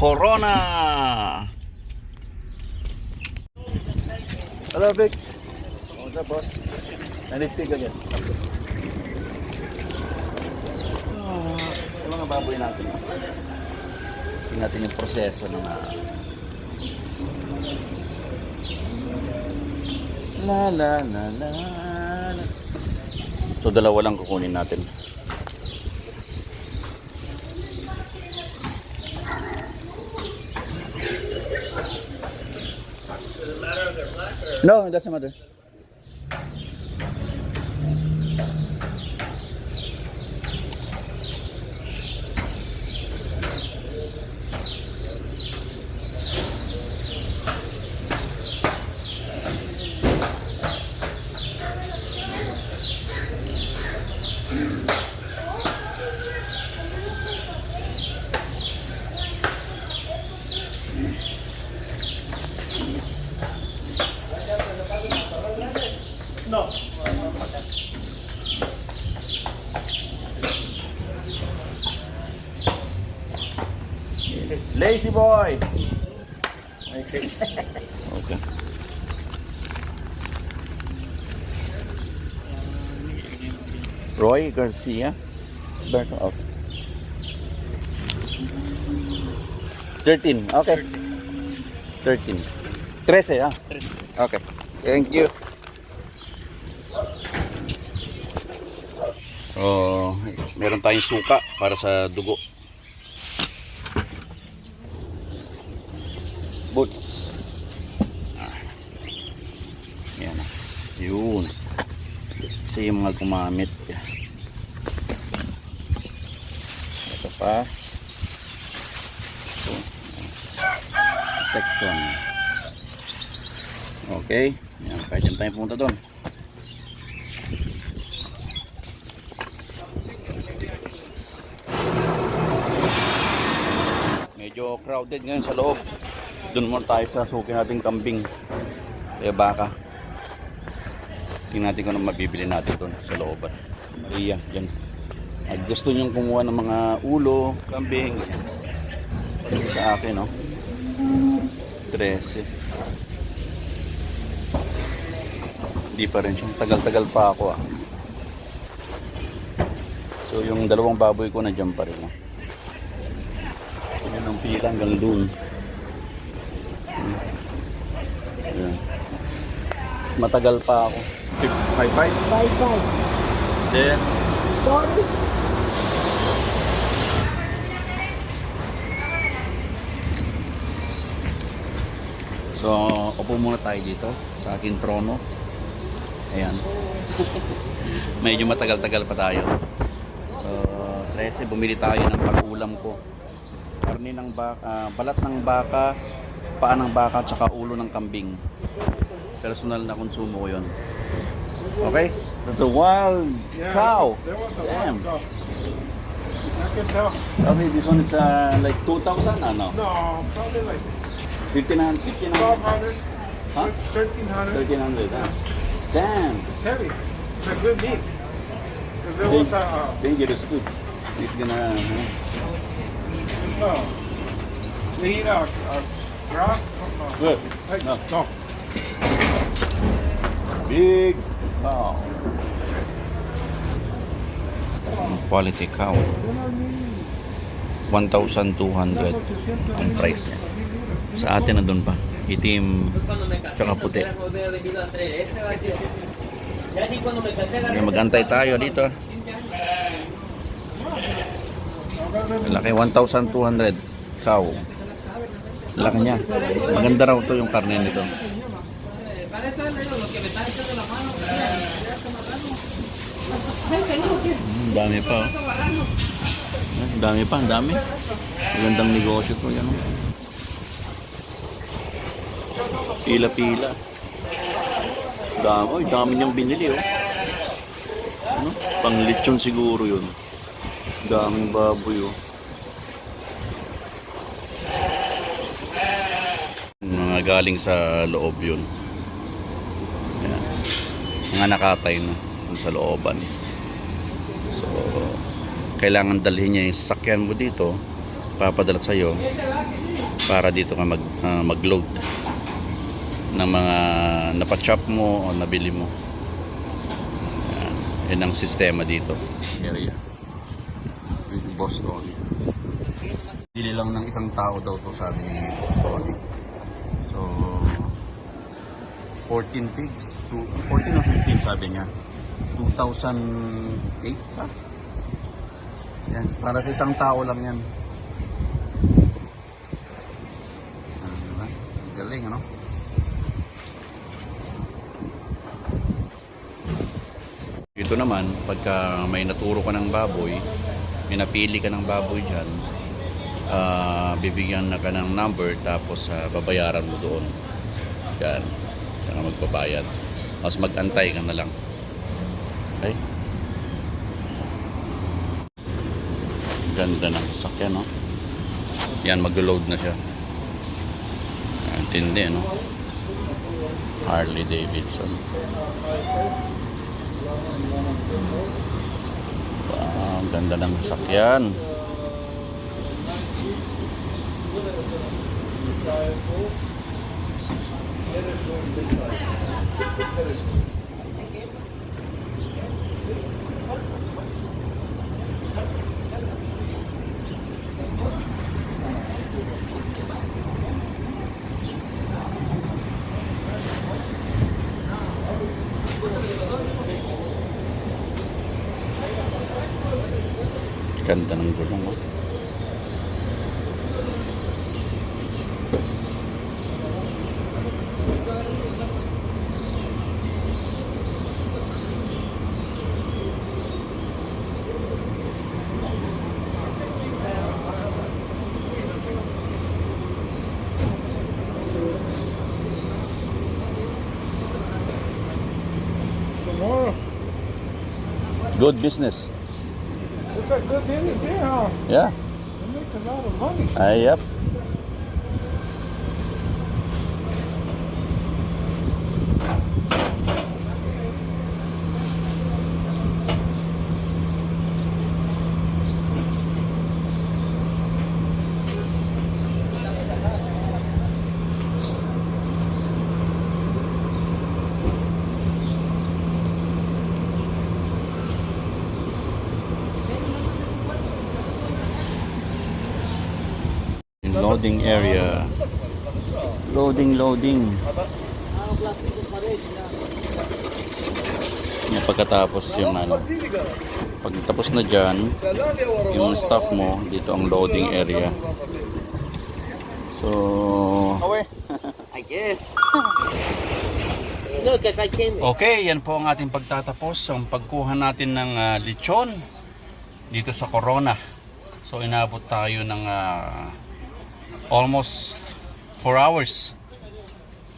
Corona. Hello, Vic. What's up, boss? Nanitig again. Yung mga baboy natin. Tingnan natin yung proseso ng la la la la. So dalawa lang kukunin natin. No, it doesn't matter. No. Lazy boy. Okay. Okay. Roy Garcia. Berto. Okay. 13. Okay. 13. 13, ah. Okay. Thank you. So, meron tayong suka para sa dugo. Boots. Yan. Yun. Kasi yung mga gumamit. Ito pa. Ito. Protection. Okay. Yan. Kahit yan tayo pumunta doon. Medyo crowded ngayon sa loob. Doon muna tayo sa suki nating kambing. Kaya baka. Tingnan natin kung ano mabibili natin doon sa looban. Maria, yan. At gusto nyong kumuha ng mga ulo, kambing. Sa akin, no? 13. Hindi pa rin siya. Tagal-tagal pa ako, ah. So, yung dalawang baboy ko nandiyan pa rin, ah. Yan ang pila hanggang doon. Ayan. Matagal pa ako. 55? 55. Then, Sorry. so, upo muna tayo dito sa aking trono. Ayan. Medyo matagal-tagal pa tayo. 13, bumili tayo ng pag-ulam ko. Karne ng baka, balat ng baka, paa ng baka, tsaka ulo ng kambing. Personal na konsumo ko yun. Okay? That's a wild cow. There was a Damn. wild cow. I can tell. Okay, this one is like 2,000, ano? No, probably like 1,500. 1,200, Huh? 1,300. 1,300, ah. Damn. It's heavy. It's a good meat. Because there was a, Dangerous too. He's gonna... they eat grass. Good. Hey, No. no. Big cow. Quality cow. 1,200 ang price niya. Sa atin na doon pa. Itim tsaka puti. Mag-antay tayo dito. Laki, 1,200 cow. Laki niya. Maganda raw to yung karne nito. Dami pa, oh. Dami pa, dami. Magandang negosyo to yan, oh. Pila-pila. Dami, dami niyang binili, oh. Ano? Pang lechon siguro yun. Daming baboy, oh. Mga galing sa loob yun. Ayan. Mga nakatay na sa looban. So, kailangan dalhin niya yung sasakyan mo dito papadala sa iyo para dito ka mag-load ng mga napachop mo o nabili mo. Yan ang sistema dito. Area. Yung Boss Tony. Bili lang ng isang tao daw to, sabi ni Boss Tony. So 14 pigs, 14 or 15 sabi niya. 2008 pa. Yan, para sa isang tao lang yan. Galing, ano? Ito naman, pagka may naturo ka ng baboy, may napili ka ng baboy dyan, bibigyan na ka ng number, tapos babayaran mo doon. Yan. Yan ang magbabayad. Tapos mag-antay ka na lang. Okay? Ganda ng sasakyan, no? Yan, mag-load na siya. Tindi, no? Harley Davidson. Wow, ang ganda ng sasakyan. Ganda ng gulong, oh. Tomorrow. Good business. It's a good business here, huh? Yeah. They make a lot of money. Yep. Loading area. Loading. Yan, pagkatapos yung pagkatapos na dyan, yung stuff mo, dito ang loading area. So, I guess. No, because I came. okay, yan po ang ating pagtatapos. Ang pagkuha natin ng lechon dito sa Corona. So, inabot tayo ng almost 4 hours.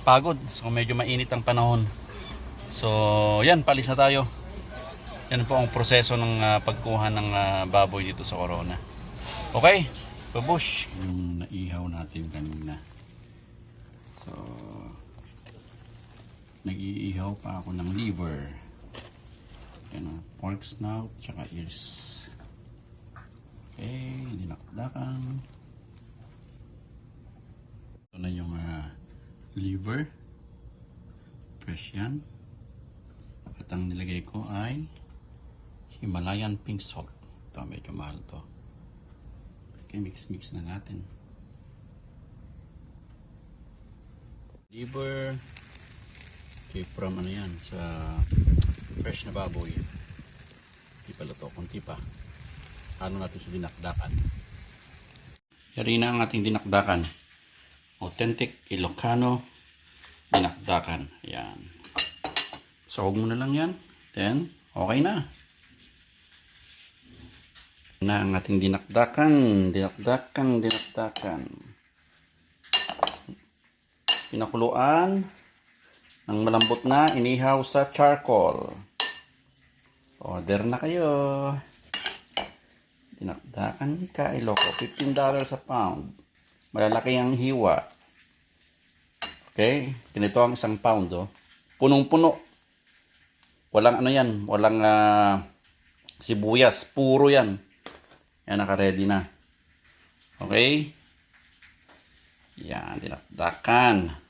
Pagod. So, medyo mainit ang panahon. So, yan, palis na tayo. Yan po ang proseso ng pagkuha ng baboy dito sa Corona. Okay, babush. Yung naihaw natin kanina. So, nag-iihaw pa ako ng liver. Yan, pork snout, tsaka ears. Okay, dinakdakan. Ito na yung liver. Fresh yan. At ang nilagay ko ay Himalayan pink salt. Ito, medyo mahal to. Okay, mix na natin. Liver. Okay, from ano yan, sa fresh na baboy. Hindi pala to, kunti pa. Ano natin sa dinakdakan. Yari na ang ating dinakdakan. Authentic Ilocano dinakdakan. Ayan. Sahog mo na lang yan. Then, okay na. Na ang ating dinakdakan. Dinakdakan. Pinakuluan ng malambot na, inihaw sa charcoal. Order na kayo. Dinakdakan ka, Iloco. $15 a pound. Malalaki ang hiwa. Okay? Ganito ang isang pound, oh. Punong-puno. Walang ano yan. Walang sibuyas. Puro yan. Yan, naka-ready na. Okay? Yan, dinakdakan.